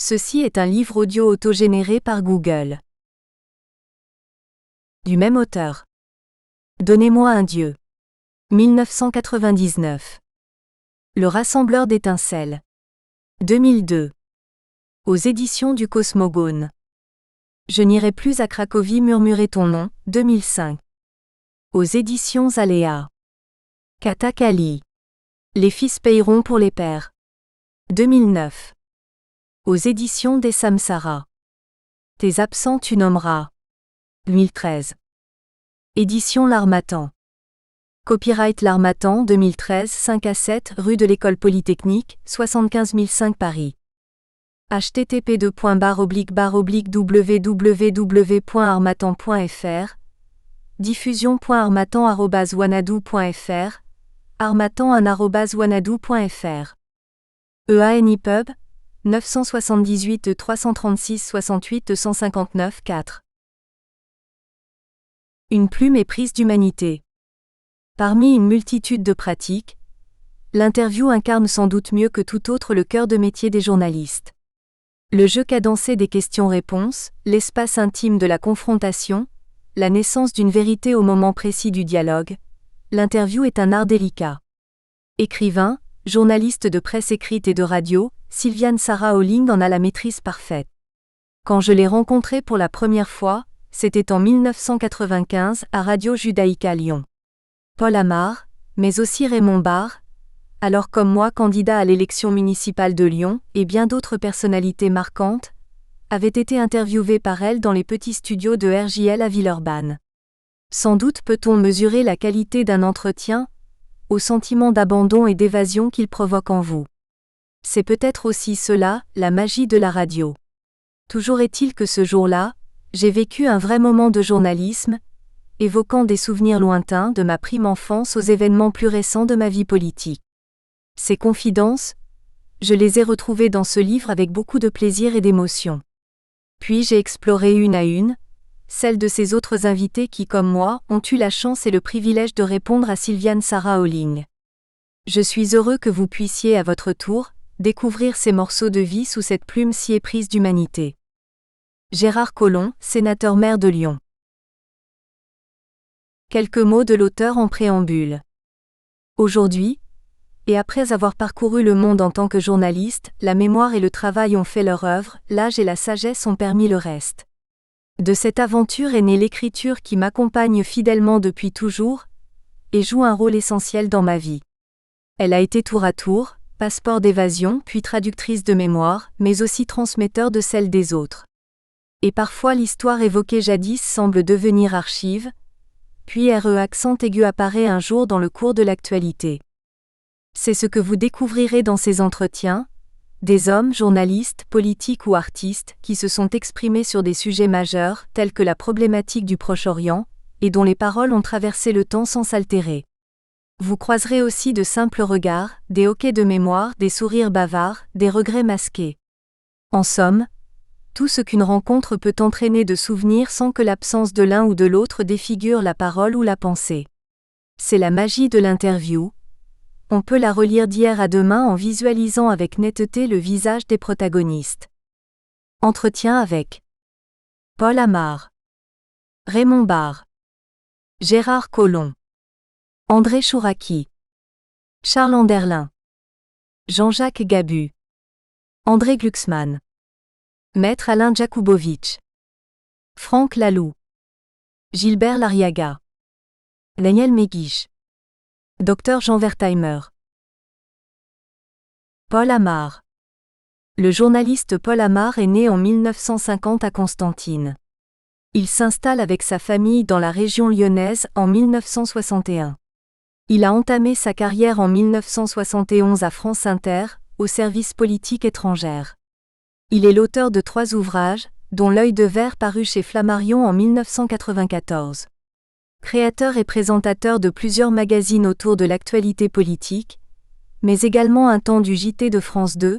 Ceci est un livre audio autogénéré par Google. Du même auteur. Donnez-moi un Dieu. 1999. Le rassembleur d'étincelles. 2002. Aux éditions du Cosmogone. Je n'irai plus à Cracovie murmurer ton nom, 2005. Aux éditions Aléa. Katakali. Les fils paieront pour les pères. 2009. Aux éditions des Samsara. Tes absents tu nommeras. 2013. Édition L'Harmattan. Copyright L'Harmattan 2013 5 à 7 rue de l'École Polytechnique, 75 005 Paris. http://www.harmattan.fr diffusion.harmattan@wanadoo.fr harmattan@wanadoo.fr EANIPUB 978 336 68 159 4. Une plume éprise d'humanité. Parmi une multitude de pratiques, l'interview incarne sans doute mieux que tout autre le cœur de métier des journalistes. Le jeu cadencé des questions-réponses, l'espace intime de la confrontation, la naissance d'une vérité au moment précis du dialogue, l'interview est un art délicat. Écrivain, journaliste de presse écrite et de radio, Sylviane Sarah Olling en a la maîtrise parfaite. Quand je l'ai rencontrée pour la première fois, c'était en 1995 à Radio Judaïka Lyon. Paul Amar, mais aussi Raymond Barre, alors comme moi candidat à l'élection municipale de Lyon, et bien d'autres personnalités marquantes, avaient été interviewés par elle dans les petits studios de RJL à Villeurbanne. Sans doute peut-on mesurer la qualité d'un entretien au sentiment d'abandon et d'évasion qu'il provoque en vous. C'est peut-être aussi cela, la magie de la radio. Toujours est-il que ce jour-là, j'ai vécu un vrai moment de journalisme, évoquant des souvenirs lointains de ma prime enfance aux événements plus récents de ma vie politique. Ces confidences, je les ai retrouvées dans ce livre avec beaucoup de plaisir et d'émotion. Puis j'ai exploré une à une, celles de ces autres invités qui, comme moi, ont eu la chance et le privilège de répondre à Sylviane Sarah Olling. Je suis heureux que vous puissiez à votre tour, découvrir ces morceaux de vie sous cette plume si éprise d'humanité. Gérard Collomb, sénateur-maire de Lyon. Quelques mots de l'auteur en préambule. Aujourd'hui, et après avoir parcouru le monde en tant que journaliste, la mémoire et le travail ont fait leur œuvre, l'âge et la sagesse ont permis le reste. De cette aventure est née l'écriture qui m'accompagne fidèlement depuis toujours, et joue un rôle essentiel dans ma vie. Elle a été tour à tour, passeport d'évasion puis traductrice de mémoire, mais aussi transmetteur de celle des autres. Et parfois l'histoire évoquée jadis semble devenir archive, puis accent aigu apparaît un jour dans le cours de l'actualité. C'est ce que vous découvrirez dans ces entretiens, des hommes, journalistes, politiques ou artistes, qui se sont exprimés sur des sujets majeurs, tels que la problématique du Proche-Orient, et dont les paroles ont traversé le temps sans s'altérer. Vous croiserez aussi de simples regards, des hoquets de mémoire, des sourires bavards, des regrets masqués. En somme, tout ce qu'une rencontre peut entraîner de souvenirs sans que l'absence de l'un ou de l'autre défigure la parole ou la pensée. C'est la magie de l'interview. On peut la relire d'hier à demain en visualisant avec netteté le visage des protagonistes. Entretien avec Paul Amar, Raymond Barre, Gérard Collomb, André Chouraki, Charles Anderlin, Jean-Jacques Gabu, André Glucksmann, Maître Alain Jakubowicz, Franck Laloux, Gilbert Lariaga, Daniel Meguiche, Dr Jean Wertheimer. Paul Amar. Le journaliste Paul Amar est né en 1950 à Constantine. Il s'installe avec sa famille dans la région lyonnaise en 1961. Il a entamé sa carrière en 1971 à France Inter, au service politique étrangère. Il est l'auteur de 3 ouvrages, dont L'œil de verre paru chez Flammarion en 1994. Créateur et présentateur de plusieurs magazines autour de l'actualité politique, mais également un temps du JT de France 2,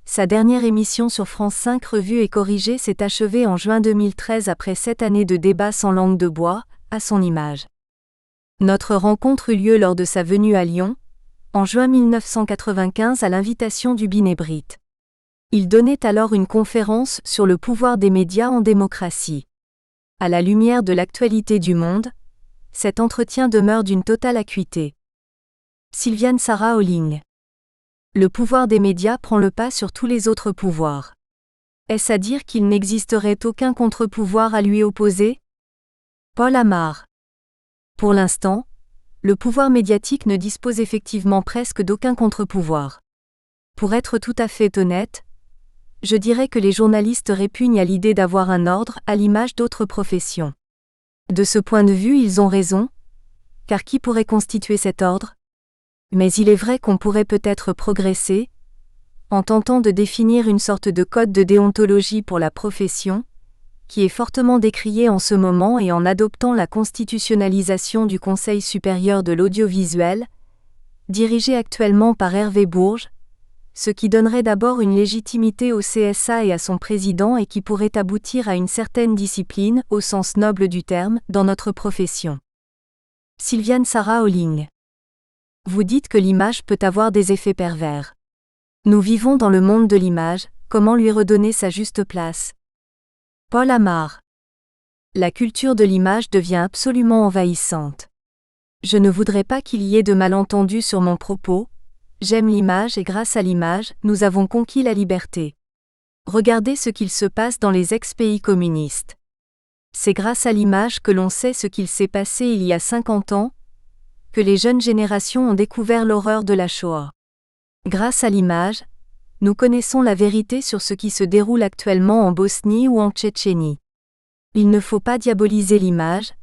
sa dernière émission sur France 5 revue et corrigée s'est achevée en juin 2013 après 7 années de débats sans langue de bois, à son image. Notre rencontre eut lieu lors de sa venue à Lyon, en juin 1995 à l'invitation du Binébrit. Il donnait alors une conférence sur le pouvoir des médias en démocratie. À la lumière de l'actualité du monde, cet entretien demeure d'une totale acuité. Sylviane Sarah Olling. Le pouvoir des médias prend le pas sur tous les autres pouvoirs. Est-ce à dire qu'il n'existerait aucun contre-pouvoir à lui opposer? Paul Amar. Pour l'instant, le pouvoir médiatique ne dispose effectivement presque d'aucun contre-pouvoir. Pour être tout à fait honnête, je dirais que les journalistes répugnent à l'idée d'avoir un ordre à l'image d'autres professions. De ce point de vue, ils ont raison, car qui pourrait constituer cet ordre? Mais il est vrai qu'on pourrait peut-être progresser, en tentant de définir une sorte de code de déontologie pour la profession, qui est fortement décrié en ce moment, et en adoptant la constitutionnalisation du Conseil supérieur de l'audiovisuel, dirigé actuellement par Hervé Bourges, ce qui donnerait d'abord une légitimité au CSA et à son président et qui pourrait aboutir à une certaine discipline, au sens noble du terme, dans notre profession. Sylviane Sarah Olling. Vous dites que l'image peut avoir des effets pervers. Nous vivons dans le monde de l'image, comment lui redonner sa juste place? Paul Amar. La culture de l'image devient absolument envahissante. Je ne voudrais pas qu'il y ait de malentendus sur mon propos. J'aime l'image et grâce à l'image, nous avons conquis la liberté. Regardez ce qu'il se passe dans les ex-pays communistes. C'est grâce à l'image que l'on sait ce qu'il s'est passé il y a 50 ans, que les jeunes générations ont découvert l'horreur de la Shoah. Grâce à l'image, nous connaissons la vérité sur ce qui se déroule actuellement en Bosnie ou en Tchétchénie. Il ne faut pas diaboliser l'image,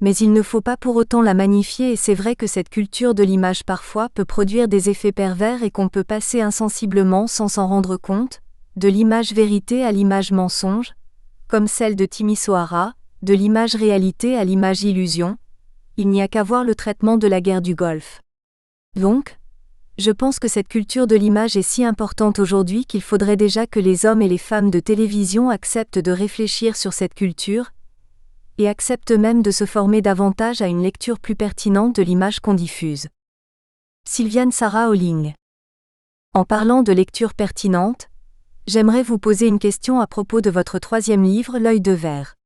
mais il ne faut pas pour autant la magnifier, et c'est vrai que cette culture de l'image parfois peut produire des effets pervers et qu'on peut passer insensiblement sans s'en rendre compte, de l'image vérité à l'image mensonge, comme celle de Timisoara, de l'image réalité à l'image illusion. Il n'y a qu'à voir le traitement de la guerre du Golfe. Donc, je pense que cette culture de l'image est si importante aujourd'hui qu'il faudrait déjà que les hommes et les femmes de télévision acceptent de réfléchir sur cette culture, et acceptent même de se former davantage à une lecture plus pertinente de l'image qu'on diffuse. Sylviane Sarah Olling. En parlant de lecture pertinente, j'aimerais vous poser une question à propos de votre 3e livre, L'œil de verre.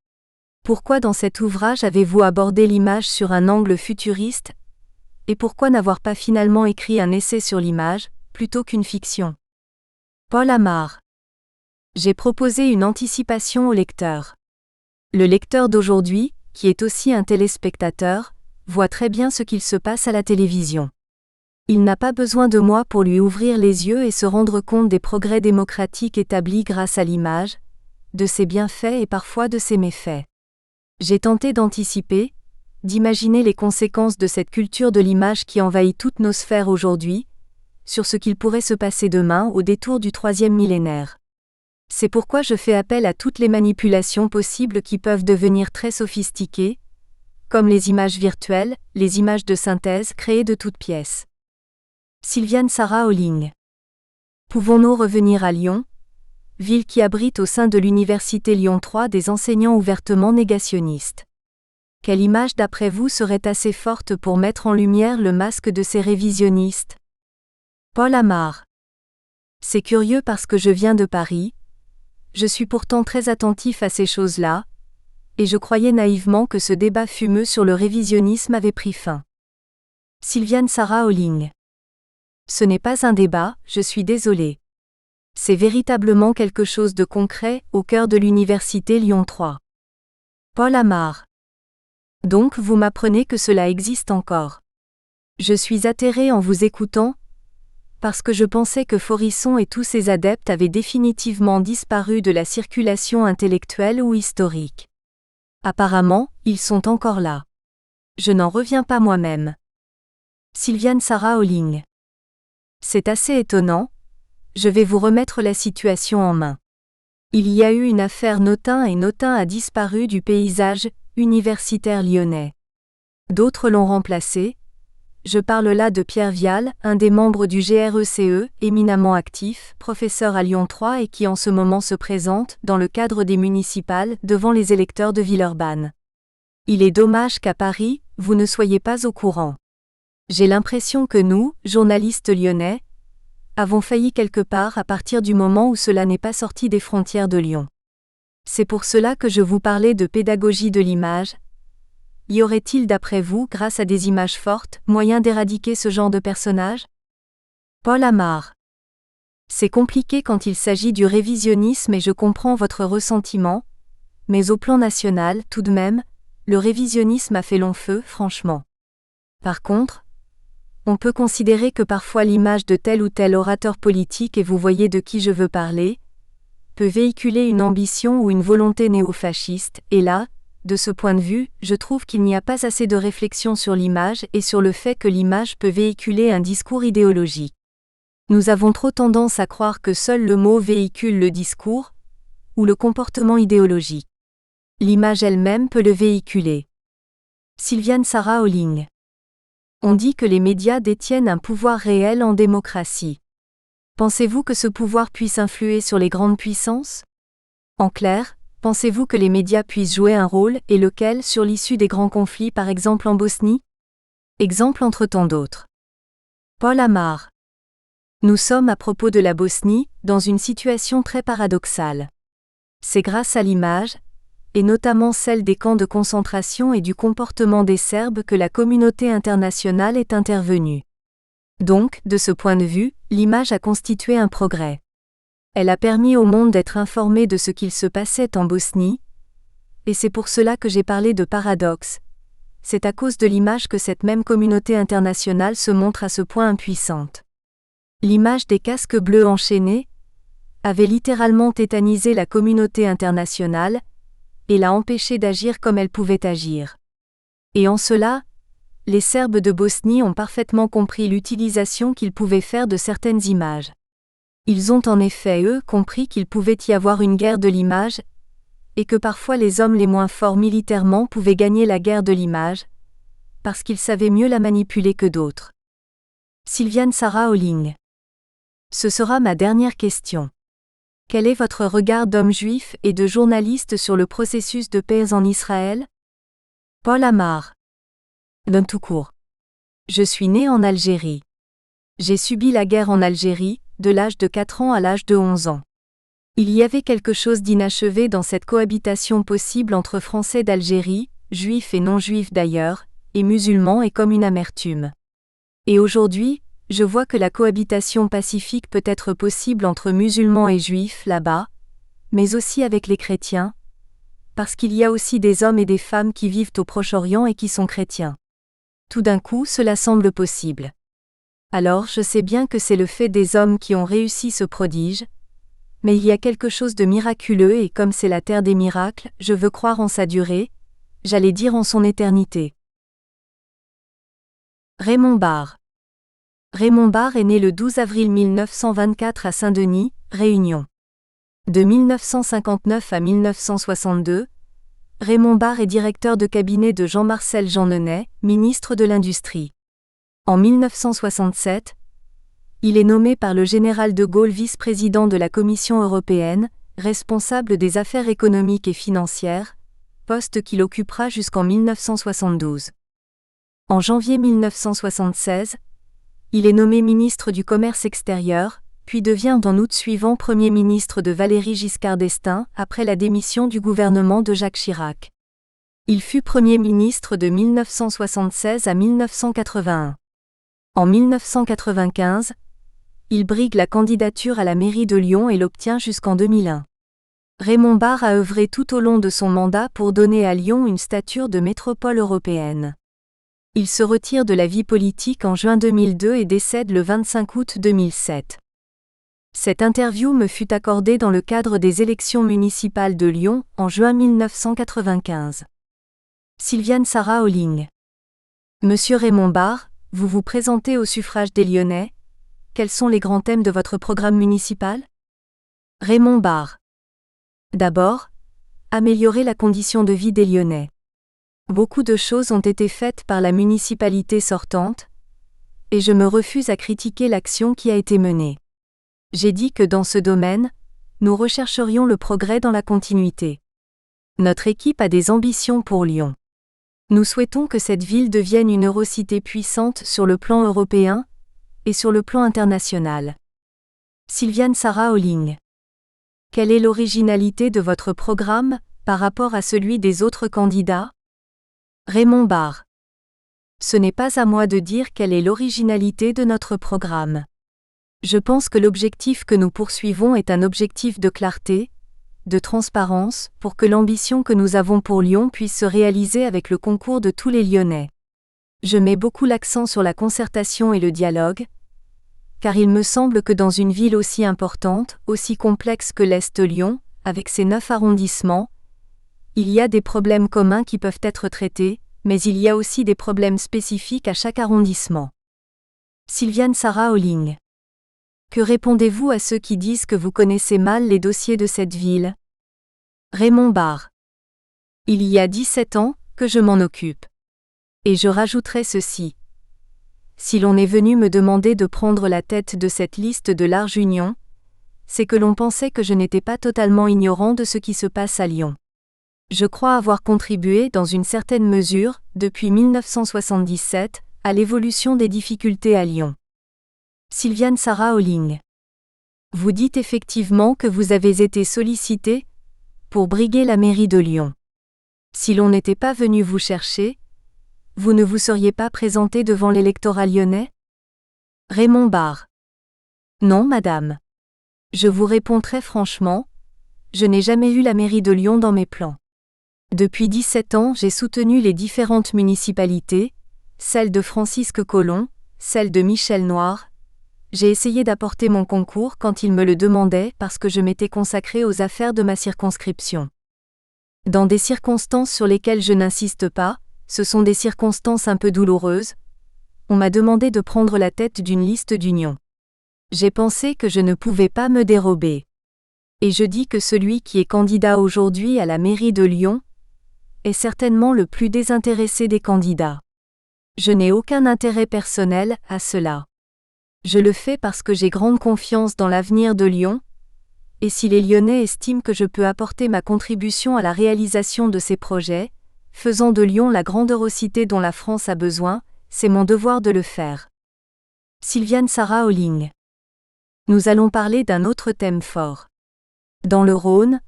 Pourquoi dans cet ouvrage avez-vous abordé l'image sur un angle futuriste, et pourquoi n'avoir pas finalement écrit un essai sur l'image, plutôt qu'une fiction? Paul Amar. J'ai proposé une anticipation au lecteur. Le lecteur d'aujourd'hui, qui est aussi un téléspectateur, voit très bien ce qu'il se passe à la télévision. Il n'a pas besoin de moi pour lui ouvrir les yeux et se rendre compte des progrès démocratiques établis grâce à l'image, de ses bienfaits et parfois de ses méfaits. J'ai tenté d'anticiper, d'imaginer les conséquences de cette culture de l'image qui envahit toutes nos sphères aujourd'hui, sur ce qu'il pourrait se passer demain au détour du 3e millénaire. C'est pourquoi je fais appel à toutes les manipulations possibles qui peuvent devenir très sophistiquées, comme les images virtuelles, les images de synthèse créées de toutes pièces. Sylviane Sarah Olling. Pouvons-nous revenir à Lyon, ville qui abrite au sein de l'université Lyon 3 des enseignants ouvertement négationnistes? Quelle image d'après vous serait assez forte pour mettre en lumière le masque de ces révisionnistes? Paul Amar. C'est curieux parce que je viens de Paris. Je suis pourtant très attentif à ces choses-là, et je croyais naïvement que ce débat fumeux sur le révisionnisme avait pris fin. Sylviane Sarah Olling. Ce n'est pas un débat, je suis désolée. C'est véritablement quelque chose de concret, au cœur de l'université Lyon 3. Paul Amar. Donc vous m'apprenez que cela existe encore. Je suis atterrée en vous écoutant, parce que je pensais que Forisson et tous ses adeptes avaient définitivement disparu de la circulation intellectuelle ou historique. Apparemment, ils sont encore là. Je n'en reviens pas moi-même. Sylviane Sarah Olling. C'est assez étonnant. Je vais vous remettre la situation en main. Il y a eu une affaire Notin et Notin a disparu du paysage universitaire lyonnais. D'autres l'ont remplacé. Je parle là de Pierre Vial, un des membres du GRECE, éminemment actif, professeur à Lyon 3 et qui en ce moment se présente, dans le cadre des municipales, devant les électeurs de Villeurbanne. Il est dommage qu'à Paris, vous ne soyez pas au courant. J'ai l'impression que nous, journalistes lyonnais, avons failli quelque part à partir du moment où cela n'est pas sorti des frontières de Lyon. C'est pour cela que je vous parlais de pédagogie de l'image. Y aurait-il d'après vous, grâce à des images fortes, moyen d'éradiquer ce genre de personnage? Paul Amar. C'est compliqué quand il s'agit du révisionnisme et je comprends votre ressentiment, mais au plan national, tout de même, le révisionnisme a fait long feu, franchement. Par contre, on peut considérer que parfois l'image de tel ou tel orateur politique, et vous voyez de qui je veux parler, peut véhiculer une ambition ou une volonté néo-fasciste, et là, de ce point de vue, je trouve qu'il n'y a pas assez de réflexion sur l'image et sur le fait que l'image peut véhiculer un discours idéologique. Nous avons trop tendance à croire que seul le mot véhicule le discours, ou le comportement idéologique. L'image elle-même peut le véhiculer. Sylviane Sarah Holling. On dit que les médias détiennent un pouvoir réel en démocratie. Pensez-vous que ce pouvoir puisse influer sur les grandes puissances? En clair, pensez-vous que les médias puissent jouer un rôle, et lequel, sur l'issue des grands conflits par exemple en Bosnie? Exemple entre tant d'autres. Paul Amar. Nous sommes à propos de la Bosnie, dans une situation très paradoxale. C'est grâce à l'image, et notamment celle des camps de concentration et du comportement des Serbes que la communauté internationale est intervenue. Donc, de ce point de vue, l'image a constitué un progrès. Elle a permis au monde d'être informé de ce qu'il se passait en Bosnie, et c'est pour cela que j'ai parlé de paradoxe. C'est à cause de l'image que cette même communauté internationale se montre à ce point impuissante. L'image des casques bleus enchaînés avait littéralement tétanisé la communauté internationale et l'a empêchée d'agir comme elle pouvait agir. Et en cela, les Serbes de Bosnie ont parfaitement compris l'utilisation qu'ils pouvaient faire de certaines images. Ils ont en effet, compris qu'il pouvait y avoir une guerre de l'image, et que parfois les hommes les moins forts militairement pouvaient gagner la guerre de l'image, parce qu'ils savaient mieux la manipuler que d'autres. Sylviane Sarah Holling. Ce sera ma dernière question. Quel est votre regard d'homme juif et de journaliste sur le processus de paix en Israël? Paul Amar. D'un tout court. Je suis né en Algérie. J'ai subi la guerre en Algérie, de l'âge de 4 ans à l'âge de 11 ans. Il y avait quelque chose d'inachevé dans cette cohabitation possible entre Français d'Algérie, juifs et non-juifs d'ailleurs, et musulmans et comme une amertume. Et aujourd'hui, je vois que la cohabitation pacifique peut être possible entre musulmans et juifs là-bas, mais aussi avec les chrétiens, parce qu'il y a aussi des hommes et des femmes qui vivent au Proche-Orient et qui sont chrétiens. Tout d'un coup, cela semble possible. Alors je sais bien que c'est le fait des hommes qui ont réussi ce prodige, mais il y a quelque chose de miraculeux et comme c'est la terre des miracles, je veux croire en sa durée, j'allais dire en son éternité. Raymond Barre. Raymond Barre est né le 12 avril 1924 à Saint-Denis, Réunion. De 1959 à 1962, Raymond Barre est directeur de cabinet de Jean-Marcel Jeanneney, ministre de l'Industrie. En 1967, il est nommé par le général de Gaulle vice-président de la Commission européenne, responsable des affaires économiques et financières, poste qu'il occupera jusqu'en 1972. En janvier 1976, il est nommé ministre du Commerce extérieur, puis devient en août suivant Premier ministre de Valéry Giscard d'Estaing après la démission du gouvernement de Jacques Chirac. Il fut Premier ministre de 1976 à 1981. En 1995, il brigue la candidature à la mairie de Lyon et l'obtient jusqu'en 2001. Raymond Barre a œuvré tout au long de son mandat pour donner à Lyon une stature de métropole européenne. Il se retire de la vie politique en juin 2002 et décède le 25 août 2007. Cette interview me fut accordée dans le cadre des élections municipales de Lyon, en juin 1995. Sylviane Sarah Holling. Monsieur Raymond Barre, vous vous présentez au suffrage des Lyonnais. Quels sont les grands thèmes de votre programme municipal? Raymond Barre. D'abord, améliorer la condition de vie des Lyonnais. Beaucoup de choses ont été faites par la municipalité sortante, et je me refuse à critiquer l'action qui a été menée. J'ai dit que dans ce domaine, nous rechercherions le progrès dans la continuité. Notre équipe a des ambitions pour Lyon. Nous souhaitons que cette ville devienne une eurocité puissante sur le plan européen et sur le plan international. Sylviane Sarah Olling. Quelle est l'originalité de votre programme, par rapport à celui des autres candidats? Raymond Barre. Ce n'est pas à moi de dire quelle est l'originalité de notre programme. Je pense que l'objectif que nous poursuivons est un objectif de clarté, de transparence, pour que l'ambition que nous avons pour Lyon puisse se réaliser avec le concours de tous les Lyonnais. Je mets beaucoup l'accent sur la concertation et le dialogue, car il me semble que dans une ville aussi importante, aussi complexe que l'Est-Lyon, avec ses 9 arrondissements, il y a des problèmes communs qui peuvent être traités, mais il y a aussi des problèmes spécifiques à chaque arrondissement. Sylviane Sarah Olling. Que répondez-vous à ceux qui disent que vous connaissez mal les dossiers de cette ville? Raymond Barre. Il y a 17 ans que je m'en occupe. Et je rajouterai ceci. Si l'on est venu me demander de prendre la tête de cette liste de large union, c'est que l'on pensait que je n'étais pas totalement ignorant de ce qui se passe à Lyon. Je crois avoir contribué dans une certaine mesure, depuis 1977, à l'évolution des difficultés à Lyon. Sylviane Sarah Olling. Vous dites effectivement que vous avez été sollicité pour briguer la mairie de Lyon. Si l'on n'était pas venu vous chercher, vous ne vous seriez pas présenté devant l'électorat lyonnais? Raymond Barre. Non, madame. Je vous réponds très franchement, je n'ai jamais eu la mairie de Lyon dans mes plans. Depuis 17 ans, j'ai soutenu les différentes municipalités, celle de Francisque Colomb, celle de Michel Noir. J'ai essayé d'apporter mon concours quand il me le demandait parce que je m'étais consacré aux affaires de ma circonscription. Dans des circonstances sur lesquelles je n'insiste pas, ce sont des circonstances un peu douloureuses, on m'a demandé de prendre la tête d'une liste d'union. J'ai pensé que je ne pouvais pas me dérober. Et je dis que celui qui est candidat aujourd'hui à la mairie de Lyon est certainement le plus désintéressé des candidats. Je n'ai aucun intérêt personnel à cela. Je le fais parce que j'ai grande confiance dans l'avenir de Lyon, et si les Lyonnais estiment que je peux apporter ma contribution à la réalisation de ces projets, faisant de Lyon la grande eurocité dont la France a besoin, c'est mon devoir de le faire. Sylviane Sarah Olling. Nous allons parler d'un autre thème fort. Dans le Rhône,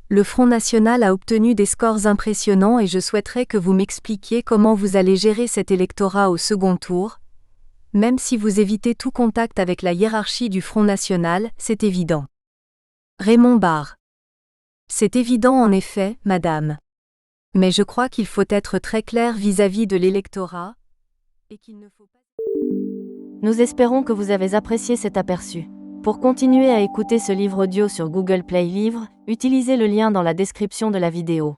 le Front National a obtenu des scores impressionnants et je souhaiterais que vous m'expliquiez comment vous allez gérer cet électorat au second tour. Même si vous évitez tout contact avec la hiérarchie du Front National, c'est évident. Raymond Barre. C'est évident en effet, madame. Mais je crois qu'il faut être très clair vis-à-vis de l'électorat, et qu'il ne faut pas... Nous espérons que vous avez apprécié cet aperçu. Pour continuer à écouter ce livre audio sur Google Play Livres, utilisez le lien dans la description de la vidéo.